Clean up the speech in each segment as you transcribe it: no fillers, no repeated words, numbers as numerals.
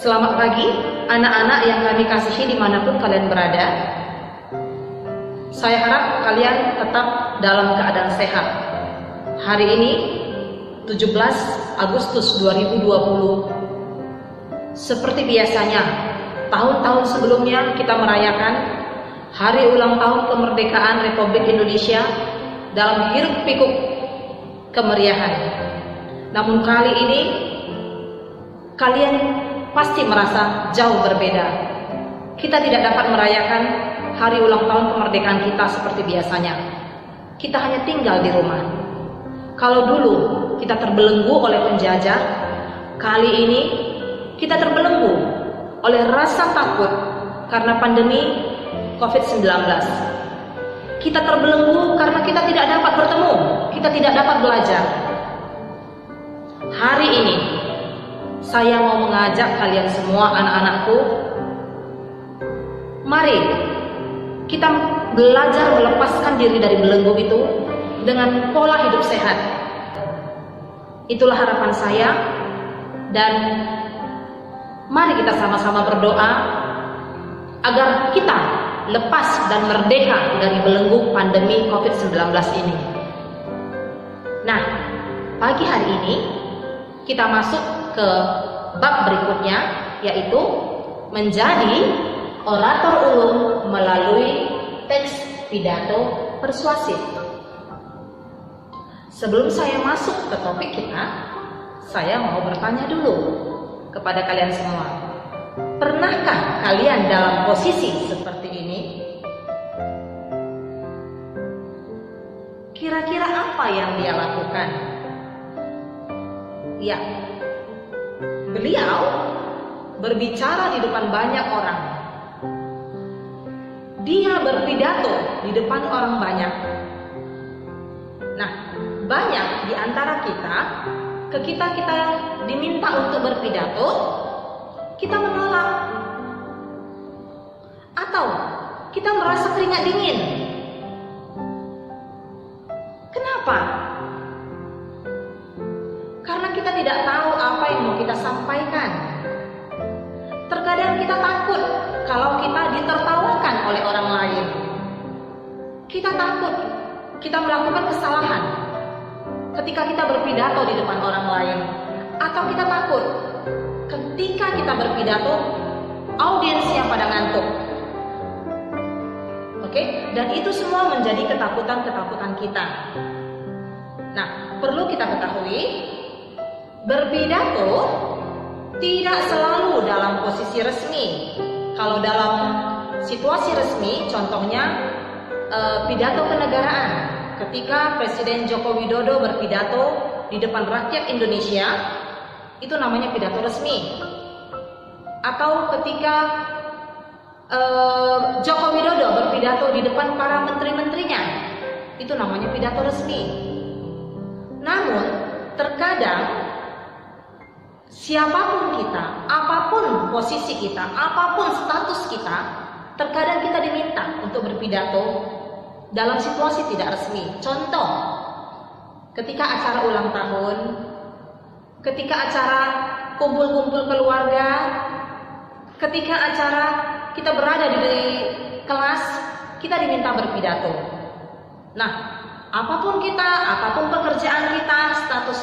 Selamat pagi, anak-anak yang kami kasihi dimanapun kalian berada. Saya harap kalian tetap dalam keadaan sehat. Hari ini, 17 Agustus 2020, seperti biasanya, tahun-tahun sebelumnya kita merayakan Hari Ulang Tahun Kemerdekaan Republik Indonesia dalam hiruk-pikuk kemeriahan. Namun kali ini, kalian pasti merasa jauh berbeda. Kita tidak dapat merayakan hari ulang tahun kemerdekaan kita seperti biasanya. Kita hanya tinggal di rumah. Kalau dulu kita terbelenggu oleh penjajah, kali ini kita terbelenggu oleh rasa takut karena pandemi COVID-19. Kita terbelenggu karena kita tidak dapat bertemu, kita tidak dapat belajar. Hari ini saya mau mengajak kalian semua, anak-anakku, mari kita belajar melepaskan diri dari belenggu itu dengan pola hidup sehat. Itulah harapan saya, dan mari kita sama-sama berdoa agar kita lepas dan merdeka dari belenggu pandemi COVID-19 ini. Nah, pagi hari ini kita masuk ke bab berikutnya, yaitu menjadi orator ulung melalui teks pidato persuasif. Sebelum saya masuk ke topik kita, saya mau bertanya dulu kepada kalian semua. Pernahkah kalian dalam posisi seperti ini? Kira-kira apa yang dia lakukan? Ya, beliau berbicara di depan banyak orang. Dia berpidato di depan orang banyak. Nah, banyak di antara kita, ketika kita diminta untuk berpidato, kita menolak. Atau kita merasa keringat dingin. Kenapa? Karena kita tidak tahu apa yang mau kita sampaikan. Terkadang kita takut kalau kita ditertawakan oleh orang lain. Kita takut kita melakukan kesalahan ketika kita berpidato di depan orang lain. Atau kita takut ketika kita berpidato, audiensnya pada ngantuk. Oke? Dan itu semua menjadi ketakutan-ketakutan kita. Nah, perlu kita ketahui, berpidato tidak selalu dalam posisi resmi. Kalau dalam situasi resmi, contohnya pidato kenegaraan, ketika Presiden Joko Widodo berpidato di depan rakyat Indonesia, itu namanya pidato resmi. Atau ketika Joko Widodo berpidato di depan para menteri-menterinya, itu namanya pidato resmi. Namun, terkadang siapapun kita, apapun posisi kita, apapun status kita, terkadang kita diminta untuk berpidato dalam situasi tidak resmi. Contoh, ketika acara ulang tahun, ketika acara kumpul-kumpul keluarga, ketika acara kita berada di kelas, kita diminta berpidato. Nah, apapun kita, apapun pekerjaan kita, status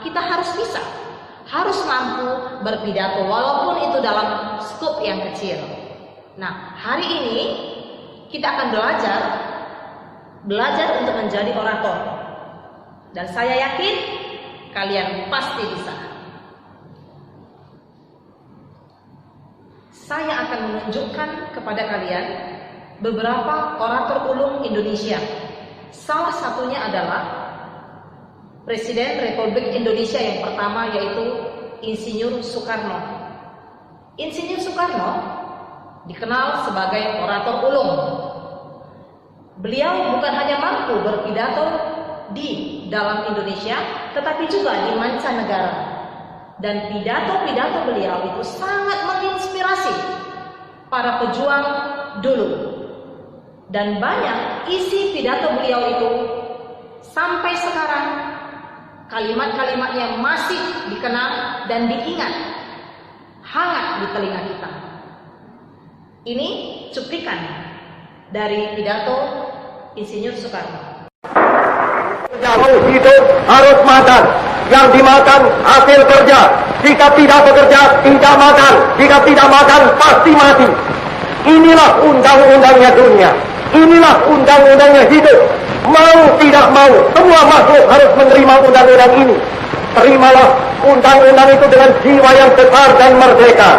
kita harus bisa, harus mampu berpidato walaupun itu dalam skop yang kecil. Nah, hari ini kita akan belajar untuk menjadi orator. Dan saya yakin kalian pasti bisa. Saya akan menunjukkan kepada kalian beberapa orator ulung Indonesia. Salah satunya adalah Presiden Republik Indonesia yang pertama, yaitu Insinyur Soekarno. Insinyur Soekarno dikenal sebagai orator ulung. Beliau bukan hanya mampu berpidato di dalam Indonesia, tetapi juga di mancanegara. Dan pidato-pidato beliau itu sangat menginspirasi para pejuang dulu. Dan banyak isi pidato beliau itu sampai sekarang kalimat-kalimatnya masih dikenal dan diingat hangat di telinga kita. Ini cuplikan dari pidato Insinyur Soekarno. Jauh hidup harus makan, yang dimakan hasil kerja. Jika tidak bekerja, tidak makan. Jika tidak makan, pasti mati. Inilah undang-undangnya dunia. Inilah undang-undangnya hidup. Mau tidak mau, semua makhluk harus menerima undang-undang ini. Terimalah undang-undang itu dengan jiwa yang besar dan merdeka.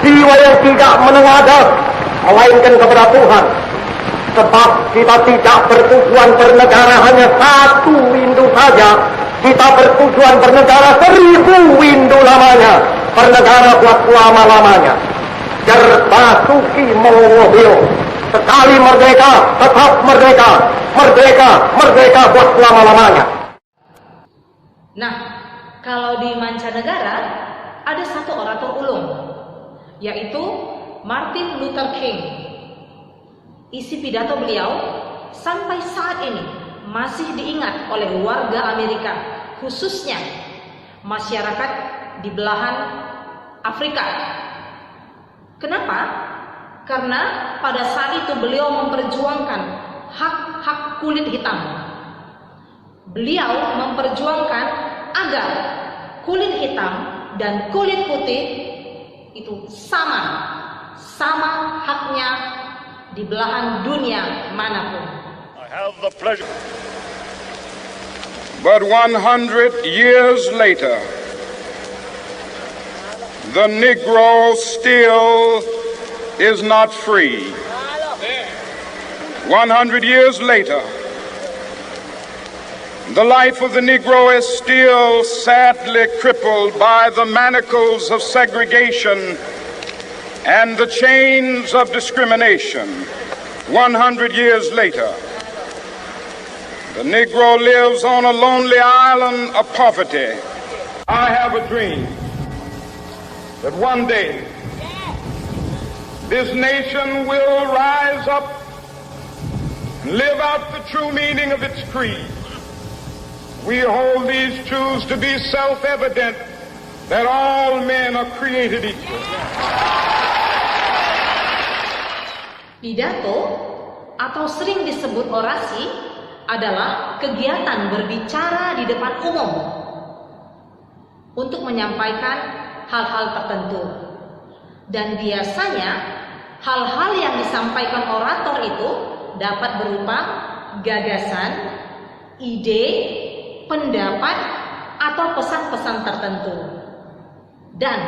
Jiwa yang tidak menengadah, melainkan kepada Tuhan. Sebab kita tidak bertujuan bernegara hanya satu windu saja. Kita bertujuan bernegara 1000 windu lamanya. Bernegara buat selama-lamanya. Jerbasuki mobil. Sekali merdeka, tetap merdeka. Merdeka, merdeka buat selama-lamanya. Nah, kalau di mancanegara ada satu orator ulung, yaitu Martin Luther King. Isi pidato beliau sampai saat ini masih diingat oleh warga Amerika, khususnya masyarakat di belahan Afrika. Kenapa? Karena pada saat itu beliau memperjuangkan hak-hak kulit hitam. Beliau memperjuangkan agar kulit hitam dan kulit putih itu sama haknya di belahan dunia manapun. I have the pleasure. But 100 years later, the Negro still is not free. 100 years later, the life of the Negro is still sadly crippled by the manacles of segregation and the chains of discrimination. 100 years later, the Negro lives on a lonely island of poverty. I have a dream that one day this nation will rise up and live out the true meaning of its creed. We hold these truths to be self-evident, that all men are created equal. Pidato atau sering disebut orasi adalah kegiatan berbicara di depan umum untuk menyampaikan hal-hal tertentu. Dan biasanya hal-hal yang disampaikan orator itu dapat berupa gagasan, ide, pendapat, atau pesan-pesan tertentu. Dan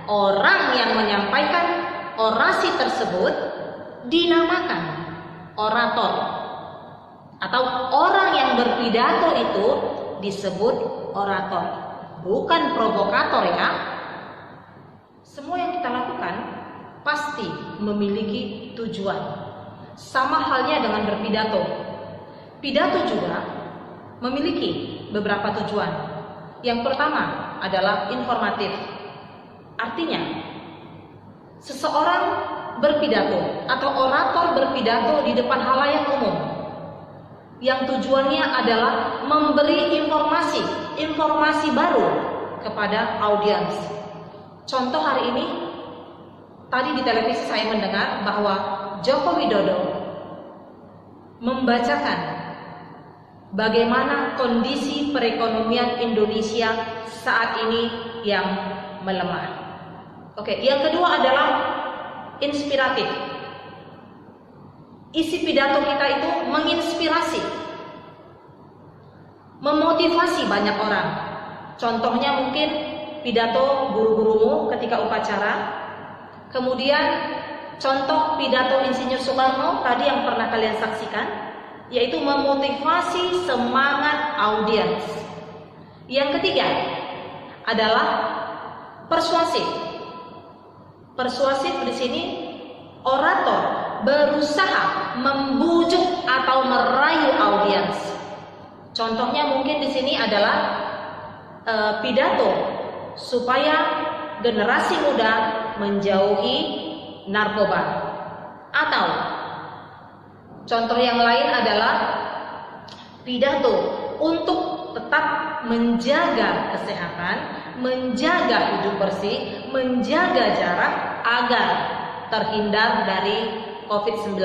orang yang menyampaikan orasi tersebut dinamakan orator. Atau orang yang berpidato itu disebut orator, bukan provokator ya. Semua yang kita lakukan pasti memiliki tujuan. Sama halnya dengan berpidato. Pidato juga memiliki beberapa tujuan. Yang pertama adalah informatif. Artinya, seseorang berpidato atau orator berpidato di depan halayak umum yang tujuannya adalah memberi informasi baru kepada audiens. Contoh hari ini, tadi di televisi saya mendengar bahwa Joko Widodo membacakan bagaimana kondisi perekonomian Indonesia saat ini yang melemah. Oke, yang kedua adalah inspiratif. Isi pidato kita itu menginspirasi, memotivasi banyak orang. Contohnya mungkin pidato guru-gurumu ketika upacara. Kemudian contoh pidato Insinyur Soekarno tadi yang pernah kalian saksikan, yaitu memotivasi semangat audiens. Yang ketiga adalah persuasif. Persuasif di sini orator berusaha membujuk atau merayu audiens. Contohnya mungkin di sini adalah pidato supaya generasi muda menjauhi narkoba. Atau contoh yang lain adalah pidato untuk tetap menjaga kesehatan, menjaga hidup bersih, menjaga jarak agar terhindar dari COVID-19.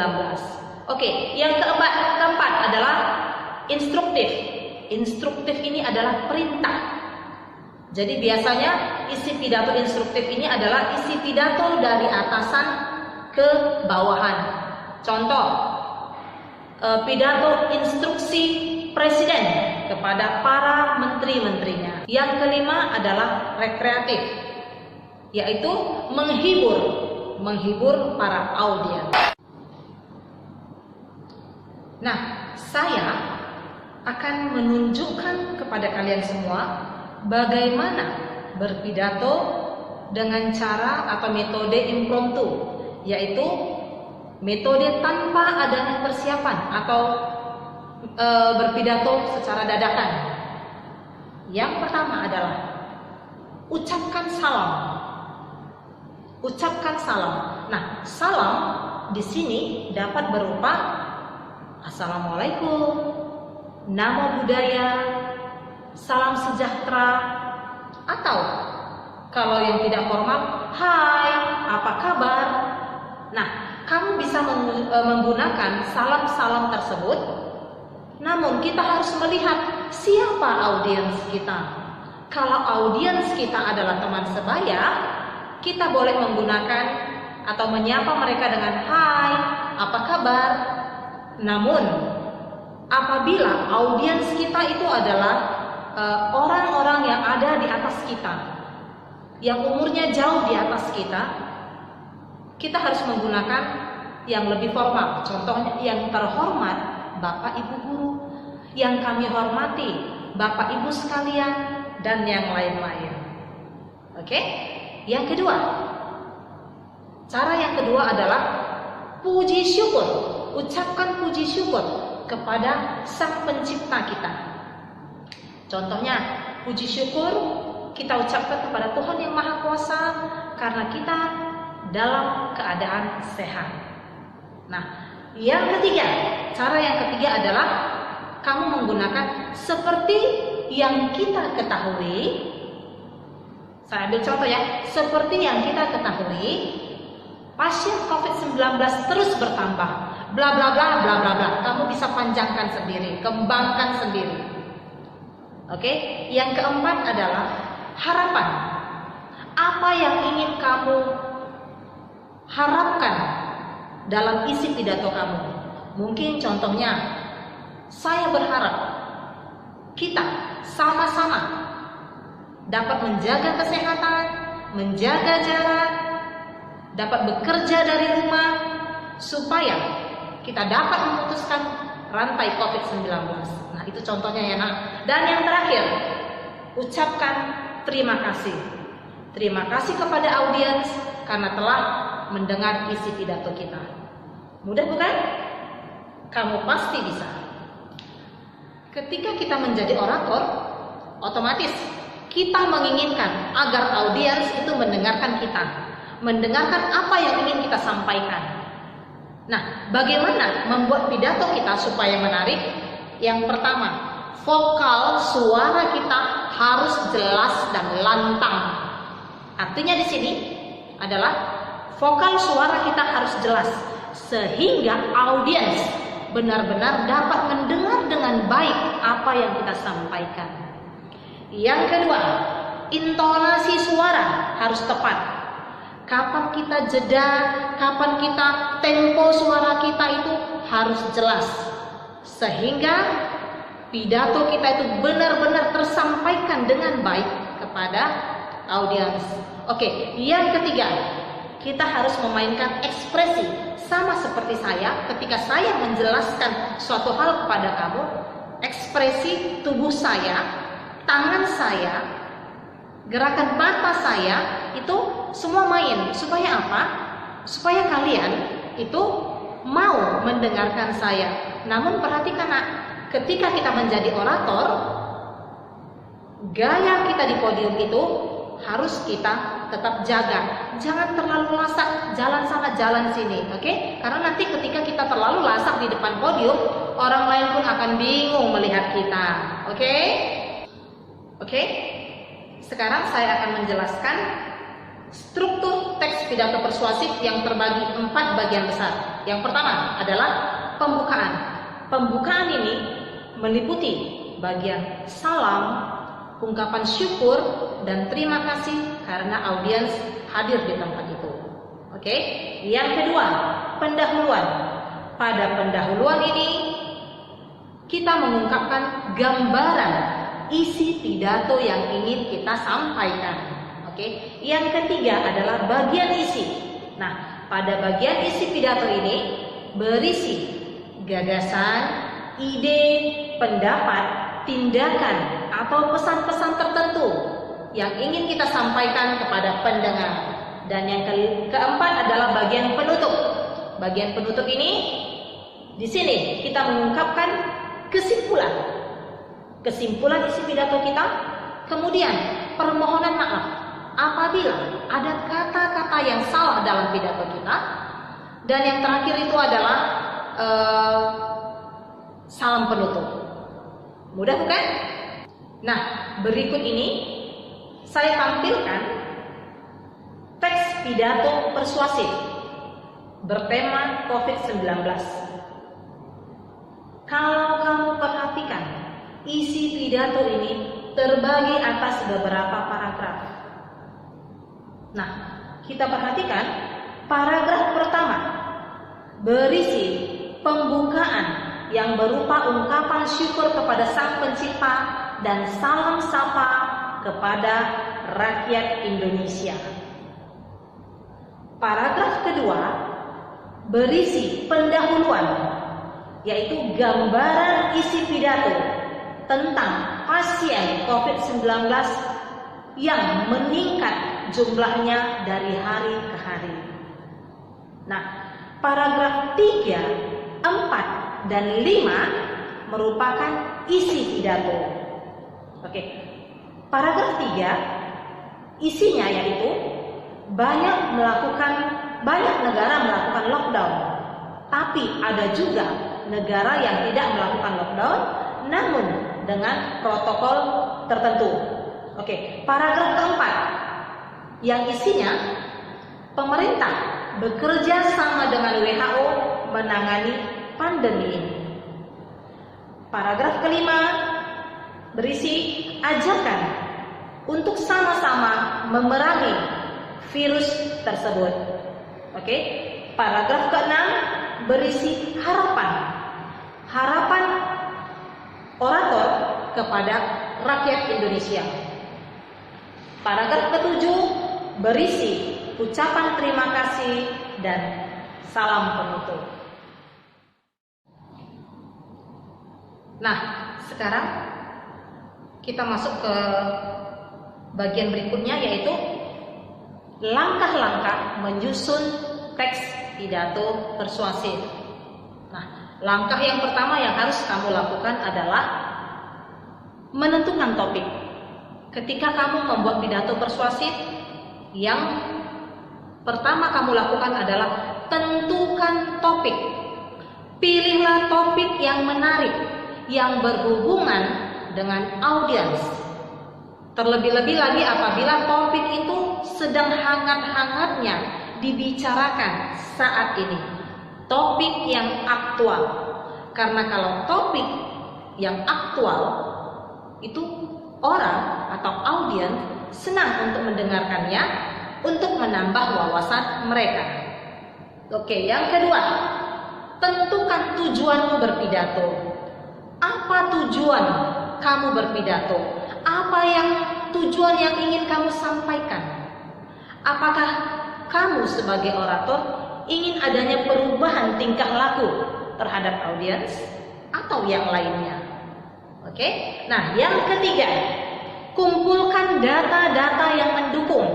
Oke, yang keempat adalah instruktif. Instruktif ini adalah perintah. Jadi biasanya isi pidato instruktif ini adalah isi pidato dari atasan ke bawahan. Contoh, pidato instruksi presiden kepada para menteri-menterinya. Yang kelima adalah rekreatif, yaitu menghibur para audiens. Nah, saya akan menunjukkan kepada kalian semua bagaimana berpidato dengan cara atau metode impromptu, yaitu metode tanpa adanya persiapan atau berpidato secara dadakan. Yang pertama adalah ucapkan salam. Ucapkan salam. Nah, salam di sini dapat berupa Assalamualaikum, Namo Buddhaya, salam sejahtera, atau kalau yang tidak formal, hai, apa kabar? Nah, kamu bisa menggunakan salam-salam tersebut, namun kita harus melihat siapa audiens kita. Kalau audiens kita adalah teman sebaya, kita boleh menggunakan atau menyapa mereka dengan hai, apa kabar? Namun, apabila audiens kita itu adalah orang-orang yang ada di atas kita, yang umurnya jauh di atas kita harus menggunakan yang lebih formal. Contohnya, yang terhormat Bapak Ibu guru, yang kami hormati Bapak Ibu sekalian, dan yang lain-lain. Oke? Yang kedua, cara yang kedua adalah puji syukur. Ucapkan puji syukur kepada Sang Pencipta kita. Contohnya, puji syukur kita ucapkan kepada Tuhan Yang Maha Kuasa karena kita dalam keadaan sehat. Nah, yang ketiga, cara yang ketiga adalah kamu menggunakan seperti yang kita ketahui. Saya ambil contoh ya, seperti yang kita ketahui, pasien COVID-19 terus bertambah. Bla bla bla bla bla bla. Kamu bisa panjangkan sendiri, kembangkan sendiri. Oke? Yang keempat adalah harapan. Apa yang ingin kamu harapkan dalam isi pidato kamu? Mungkin contohnya, saya berharap kita sama-sama dapat menjaga kesehatan, menjaga jarak, dapat bekerja dari rumah, supaya kita dapat memutuskan rantai COVID-19. Nah, itu contohnya ya nak. Dan yang terakhir, ucapkan terima kasih. Terima kasih kepada audiens karena telah mendengar isi pidato kita. Mudah bukan? Kamu pasti bisa. Ketika kita menjadi orator, otomatis kita menginginkan agar audiens itu mendengarkan kita, mendengarkan apa yang ingin kita sampaikan. Nah, bagaimana membuat pidato kita supaya menarik? Yang pertama, vokal suara kita harus jelas dan lantang. Artinya di sini adalah vokal suara kita harus jelas sehingga audiens benar-benar dapat mendengar dengan baik apa yang kita sampaikan. Yang kedua, intonasi suara harus tepat. Kapan kita jeda, kapan kita tempo suara kita itu harus jelas sehingga pidato kita itu benar-benar tersampaikan dengan baik kepada audiens. Oke, yang ketiga, kita harus memainkan ekspresi sama seperti saya ketika saya menjelaskan suatu hal kepada kamu. Ekspresi tubuh saya, tangan saya, gerakan mata saya itu semua main. Supaya apa? Supaya kalian itu mau mendengarkan saya. Namun perhatikan nak, ketika kita menjadi orator, gaya kita di podium itu harus kita tetap jaga. Jangan terlalu lasak jalan sana jalan sini, oke? Karena nanti ketika kita terlalu lasak di depan podium, orang lain pun akan bingung melihat kita, oke? Oke? Sekarang saya akan menjelaskan Struktur teks pidato persuasif yang terbagi 4 bagian besar. Yang pertama adalah pembukaan. Pembukaan ini meliputi bagian salam, ungkapan syukur, dan terima kasih karena audiens hadir di tempat itu. Oke. Yang kedua, pendahuluan. Pada pendahuluan ini kita mengungkapkan gambaran isi pidato yang ingin kita sampaikan. Oke. Yang ketiga adalah bagian isi. Nah, pada bagian isi pidato ini berisi gagasan, ide, pendapat, tindakan, atau pesan-pesan tertentu yang ingin kita sampaikan kepada pendengar. Dan yang keempat adalah bagian penutup. Bagian penutup ini di sini kita mengungkapkan kesimpulan. Kesimpulan isi pidato kita, kemudian permohonan maaf apabila ada kata-kata yang salah dalam pidato kita, dan yang terakhir itu adalah salam penutup. Mudah bukan? Nah, berikut ini saya tampilkan teks pidato persuasif bertema COVID-19. Kalau kamu perhatikan, isi pidato ini terbagi atas beberapa paragraf. Nah, kita perhatikan paragraf pertama berisi pembukaan yang berupa ungkapan syukur kepada Sang Pencipta dan salam sapa kepada rakyat Indonesia. Paragraf kedua berisi pendahuluan, yaitu gambaran isi pidato tentang pasien COVID-19 yang meningkat jumlahnya dari hari ke hari. Nah, paragraf 3, 4, dan 5 merupakan isi pidato. Oke. Paragraf 3 isinya yaitu banyak negara melakukan lockdown, tapi ada juga negara yang tidak melakukan lockdown namun dengan protokol tertentu. Oke, paragraf keempat yang isinya pemerintah bekerja sama dengan WHO menangani pandemi ini. Paragraf kelima berisi ajakan untuk sama-sama memerangi virus tersebut. Oke. Paragraf keenam berisi harapan orator kepada rakyat Indonesia. Paragraf ketujuh berisi ucapan terima kasih dan salam penutup. Nah, sekarang kita masuk ke bagian berikutnya, yaitu langkah-langkah menyusun teks pidato persuasif. Nah, langkah yang pertama yang harus kamu lakukan adalah menentukan topik. Ketika kamu membuat pidato persuasif, yang pertama kamu lakukan adalah tentukan topik. Pilihlah topik yang menarik, yang berhubungan dengan audiens. Terlebih-lebih lagi apabila topik itu sedang hangat-hangatnya dibicarakan saat ini. Topik yang aktual. Karena kalau topik yang aktual itu orang atau audiens senang untuk mendengarkannya, untuk menambah wawasan mereka. Oke, yang kedua, tentukan tujuanmu berpidato. Apa tujuan kamu berpidato? Apa yang tujuan yang ingin kamu sampaikan? Apakah kamu sebagai orator ingin adanya perubahan tingkah laku terhadap audiens atau yang lainnya? Oke. Nah, yang ketiga, kumpulkan data-data yang mendukung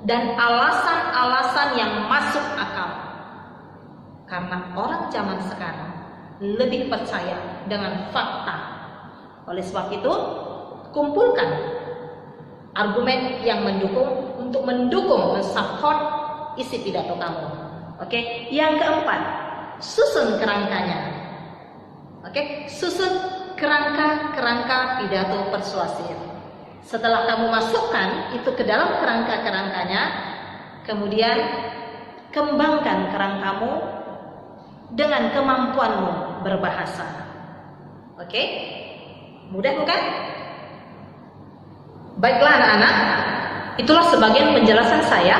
dan alasan-alasan yang masuk akal. Karena orang zaman sekarang lebih percaya dengan fakta. Oleh sebab itu, kumpulkan argumen yang mendukung untuk mendukung, mensupport isi pidato kamu. Oke. Yang keempat, susun kerangkanya. Oke, susun kerangka pidato persuasif. Setelah kamu masukkan itu ke dalam kerangka-kerangkanya, kemudian kembangkan kerangkamu dengan kemampuanmu berbahasa. Oke? Mudah bukan? Baiklah anak-anak, itulah sebagian penjelasan saya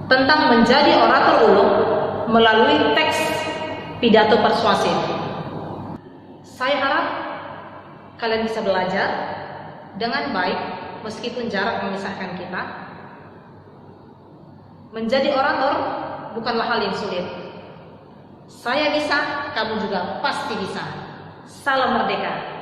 tentang menjadi orator ulung melalui teks pidato persuasif. Saya harap kalian bisa belajar dengan baik meskipun jarak memisahkan kita. Menjadi orator bukanlah hal yang sulit. Saya bisa, kamu juga pasti bisa. Salam merdeka.